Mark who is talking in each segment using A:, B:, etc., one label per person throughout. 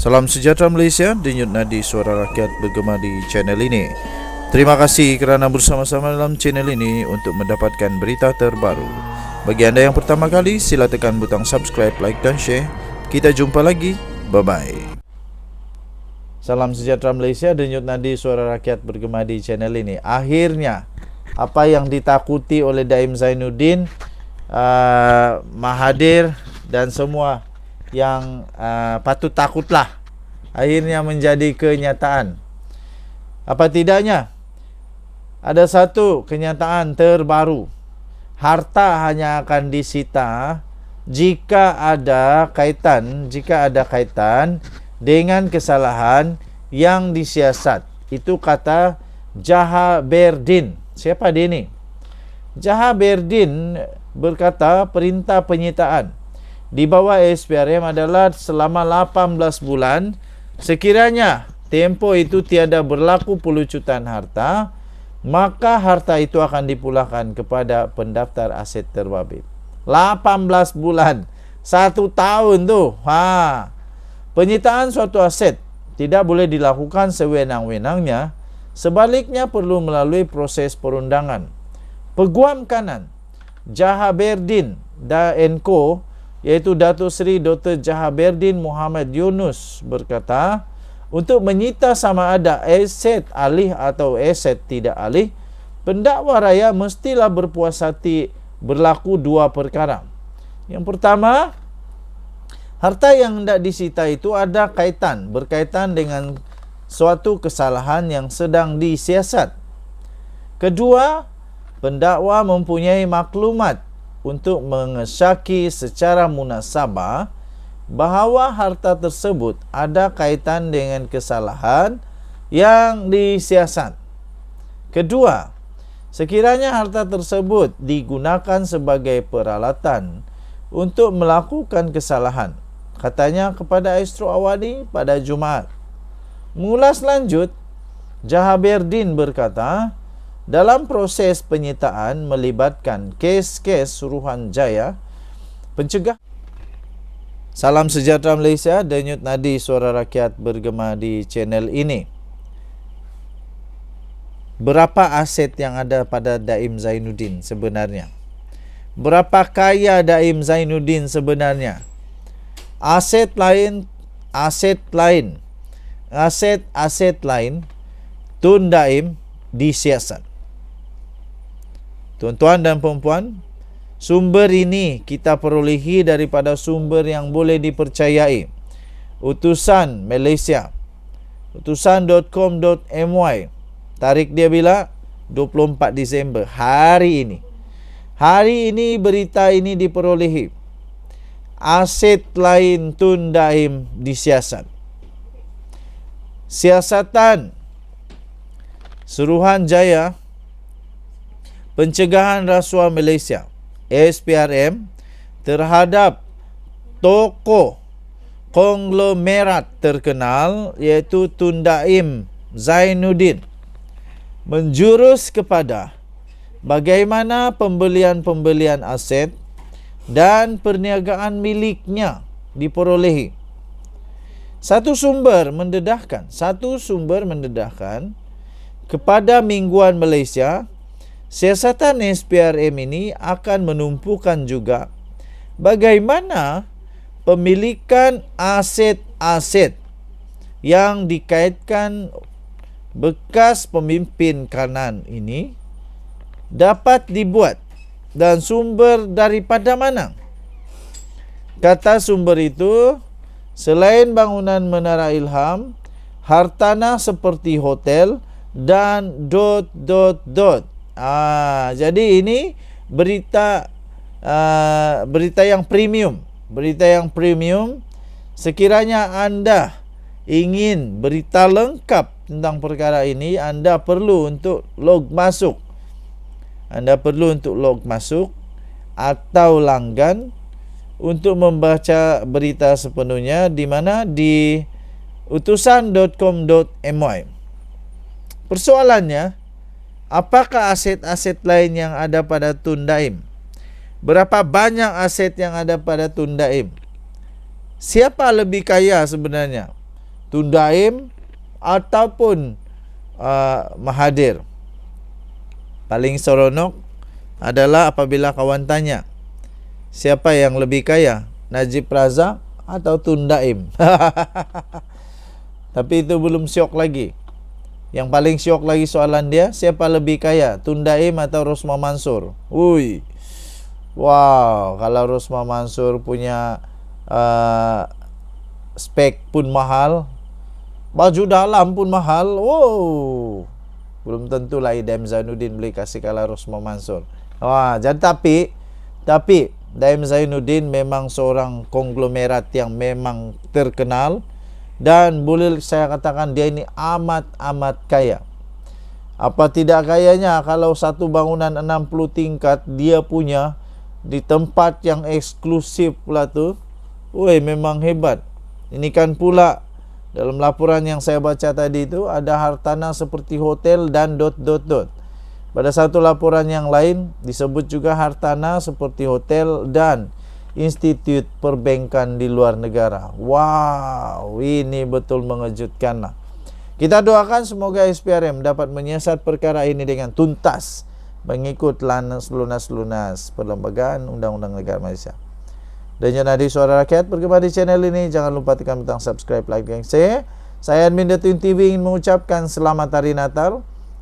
A: Salam sejahtera Malaysia, denyut nadi suara rakyat bergema di channel ini. Terima kasih kerana bersama-sama dalam channel ini untuk mendapatkan berita terbaru. Bagi anda yang pertama kali, sila tekan butang subscribe, like dan share. Kita jumpa lagi, bye-bye. Salam sejahtera Malaysia, denyut nadi suara rakyat bergema di channel ini. Akhirnya, apa yang ditakuti oleh Daim Zainuddin, Mahathir dan semua yang patut takutlah akhirnya menjadi kenyataan. Apa tidaknya, ada satu kenyataan terbaru. Harta hanya akan disita jika ada kaitan dengan kesalahan yang disiasat. Itu kata Jahaberdin. Siapa dia ni? Jahaberdin berkata perintah penyitaan di bawah SPRM adalah selama 18 bulan. Sekiranya tempoh itu tiada berlaku pelucutan harta, maka harta itu akan dipulangkan kepada pendaftar aset terbabit. 18 bulan, 1 tahun tu. Penyitaan suatu aset tidak boleh dilakukan sewenang-wenangnya. Sebaliknya perlu melalui proses perundangan. Peguam kanan Jahaberdin dan Co, iaitu Datuk Seri Dr. Jahaberdin Muhammad Yunus berkata, untuk menyita sama ada aset alih atau aset tidak alih, pendakwa raya mestilah berpuas hati berlaku dua perkara. Yang pertama, harta yang hendak disita itu ada berkaitan dengan suatu kesalahan yang sedang disiasat. Kedua, pendakwa mempunyai maklumat untuk mengesyaki secara munasabah bahawa harta tersebut ada kaitan dengan kesalahan yang disiasat. Kedua, sekiranya harta tersebut digunakan sebagai peralatan untuk melakukan kesalahan, katanya kepada Astro Awadi pada Jumaat. Mengulas lanjut, Jahaberdin berkata, dalam proses penyitaan melibatkan kes-kes Suruhanjaya, pencegah. Salam sejahtera Malaysia, denyut nadi suara rakyat bergema di channel ini. Berapa aset yang ada pada Daim Zainuddin sebenarnya? Berapa kaya Daim Zainuddin sebenarnya? Aset lain Tun Daim disiasat. Tuan-tuan dan puan-puan, sumber ini kita perolehi daripada sumber yang boleh dipercayai. Utusan Malaysia, utusan.com.my. Tarikh dia bila? 24 Disember, hari ini. Hari ini berita ini diperolehi. Aset lain Tun Daim disiasat. Siasatan Suruhanjaya Pencegahan Rasuah Malaysia SPRM terhadap tokoh konglomerat terkenal iaitu Tun Daim Zainuddin menjurus kepada bagaimana pembelian aset dan perniagaan miliknya diperolehi. Satu sumber mendedahkan kepada Mingguan Malaysia, siasatan SPRM ini akan menumpukan juga bagaimana pemilikan aset-aset yang dikaitkan bekas pemimpin kanan ini dapat dibuat dan sumber daripada mana. Kata sumber itu, selain bangunan Menara Ilham, hartanah seperti hotel dan ... Jadi ini berita yang premium. Sekiranya anda ingin berita lengkap tentang perkara ini, anda perlu untuk log masuk. Atau langgan untuk membaca berita sepenuhnya di mana di utusan.com.my. Persoalannya, apakah aset-aset lain yang ada pada Tun Daim? Berapa banyak aset yang ada pada Tun Daim? Siapa lebih kaya sebenarnya? Tun Daim ataupun Mahathir. Paling seronok adalah apabila kawan tanya, siapa yang lebih kaya, Najib Razak atau Tun Daim? Tapi itu belum syok lagi. Yang paling syok lagi soalan dia, siapa lebih kaya, Tun Daim atau Rosmah Mansur? Wow, kalau Rosmah Mansur punya spek pun mahal, baju dalam pun mahal. Wow, belum tentu lah Daim Zainuddin boleh kasih kalah Rosmah Mansur. Jadi tapi Daim Zainuddin memang seorang konglomerat yang memang terkenal, dan boleh saya katakan dia ini amat kaya. Apa tidak kayanya kalau satu bangunan 60 tingkat dia punya di tempat yang eksklusif pula tu. Memang hebat. Ini kan pula dalam laporan yang saya baca tadi itu ada hartanah seperti hotel dan ... Pada satu laporan yang lain disebut juga hartanah seperti hotel dan institut perbankan di luar negara. Wow, ini betul mengejutkan lah. Kita doakan semoga SPRM dapat menyiasat perkara ini dengan tuntas, mengikut lunas perlembagaan Undang-Undang Negara Malaysia. Dan Nadi Suara Rakyat bergema di channel ini. Jangan lupa tekan butang subscribe, like, dan share. Saya Admin The Twin TV ingin mengucapkan selamat Hari Natal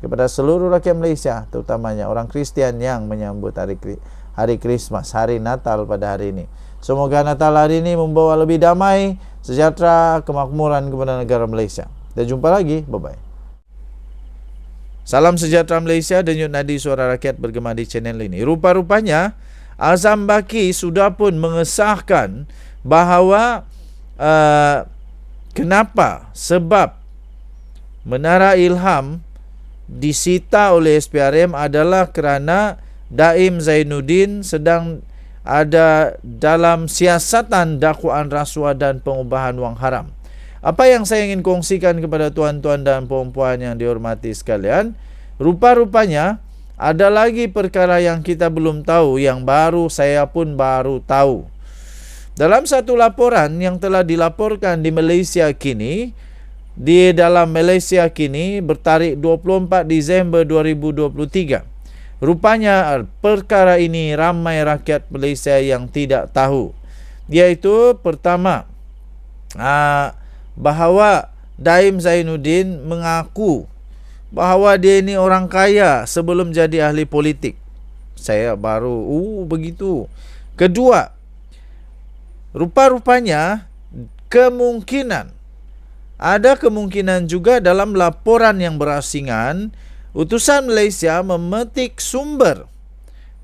A: kepada seluruh rakyat Malaysia, terutamanya orang Kristian yang menyambut hari Krismas, hari Natal pada hari ini. Semoga Natal hari ini membawa lebih damai, sejahtera, kemakmuran kepada negara Malaysia. Dan jumpa lagi, bye-bye. Salam sejahtera Malaysia, denyut nadi suara rakyat bergema di channel ini. Rupa-rupanya Azam Baki sudah pun mengesahkan bahawa kenapa sebab Menara Ilham disita oleh SPRM adalah kerana Daim Zainuddin sedang ada dalam siasatan dakwaan rasuah dan pengubahan wang haram. Apa yang saya ingin kongsikan kepada tuan-tuan dan puan-puan yang dihormati sekalian, rupa-rupanya ada lagi perkara yang kita belum tahu, yang saya pun baru tahu. Dalam satu laporan yang telah dilaporkan di Malaysia kini, bertarikh 24 Disember 2023. Rupanya perkara ini ramai rakyat Malaysia yang tidak tahu. Iaitu pertama, bahawa Daim Zainuddin mengaku bahawa dia ini orang kaya sebelum jadi ahli politik. Saya baru begitu. Kedua, rupa-rupanya ada kemungkinan juga dalam laporan yang berasingan, utusan Malaysia memetik sumber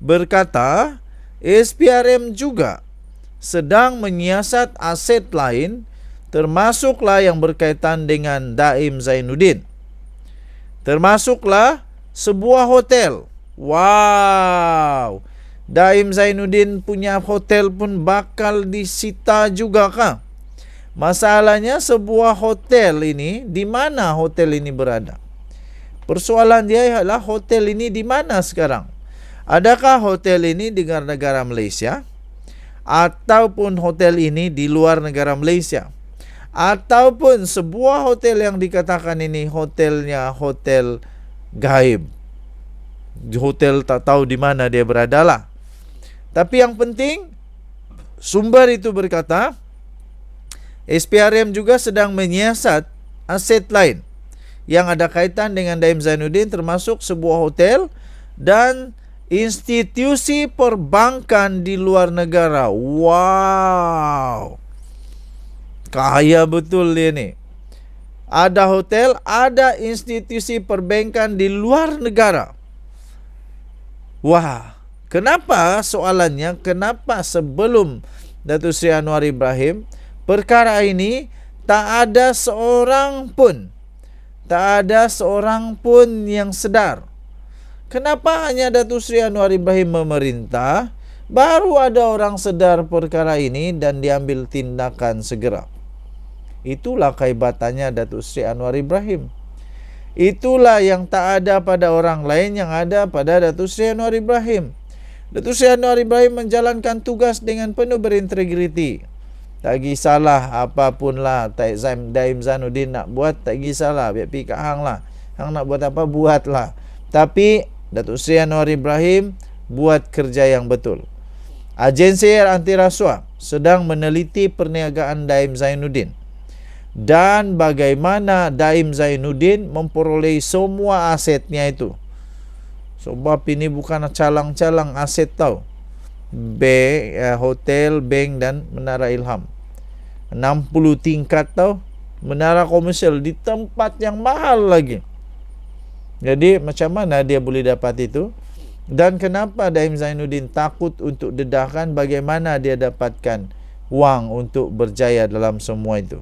A: berkata SPRM juga sedang menyiasat aset lain, termasuklah yang berkaitan dengan Daim Zainuddin. Termasuklah sebuah hotel. Wow, Daim Zainuddin punya hotel pun bakal disita juga kah? Masalahnya sebuah hotel ini, di mana hotel ini berada? Persoalan dia adalah hotel ini di mana sekarang? Adakah hotel ini di negara Malaysia? Ataupun hotel ini di luar negara Malaysia? Ataupun sebuah hotel yang dikatakan ini hotelnya hotel gaib. Hotel tak tahu di mana dia berada lah. Tapi yang penting, sumber itu berkata SPRM juga sedang menyiasat aset lain yang ada kaitan dengan Daim Zainuddin, termasuk sebuah hotel dan institusi perbankan di luar negara. Wow, kaya betul dia ni. Ada hotel, ada institusi perbankan di luar negara. Wah, kenapa soalannya, kenapa sebelum Datuk Seri Anwar Ibrahim perkara ini tak ada seorang pun yang sedar? Kenapa hanya Datuk Seri Anwar Ibrahim memerintah, baru ada orang sedar perkara ini dan diambil tindakan segera? Itulah kehebatannya Datuk Seri Anwar Ibrahim. Itulah yang tak ada pada orang lain, yang ada pada Datuk Seri Anwar Ibrahim. Datuk Seri Anwar Ibrahim menjalankan tugas dengan penuh berintegriti.
B: Tak kisahlah apapun lah Daim Zainuddin nak buat, tak kisahlah, biar pergi kat hang lah. Hang nak buat apa, buatlah. Tapi Datuk Seri Anwar Ibrahim buat kerja yang betul. Agensi anti rasuah sedang meneliti perniagaan Daim Zainuddin dan bagaimana Daim Zainuddin memperoleh semua asetnya itu. Sebab ini bukan calang-calang aset tau. Hotel, bank dan Menara Ilham. 60 tingkat tau. Menara komersial di tempat yang mahal lagi. Jadi macam mana dia boleh dapat itu? Dan kenapa Daim Zainuddin takut untuk dedahkan, bagaimana dia dapatkan wang untuk berjaya dalam semua itu?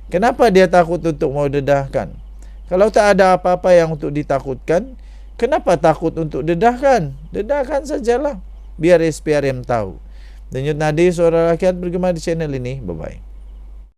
B: Kenapa dia takut untuk mau dedahkan? Kalau tak ada apa-apa yang untuk ditakutkan, kenapa takut untuk dedahkan? Dedahkan sajalah, biar SPRM tahu. Denyut nadi suara rakyat bergema di channel ini. Bye-bye.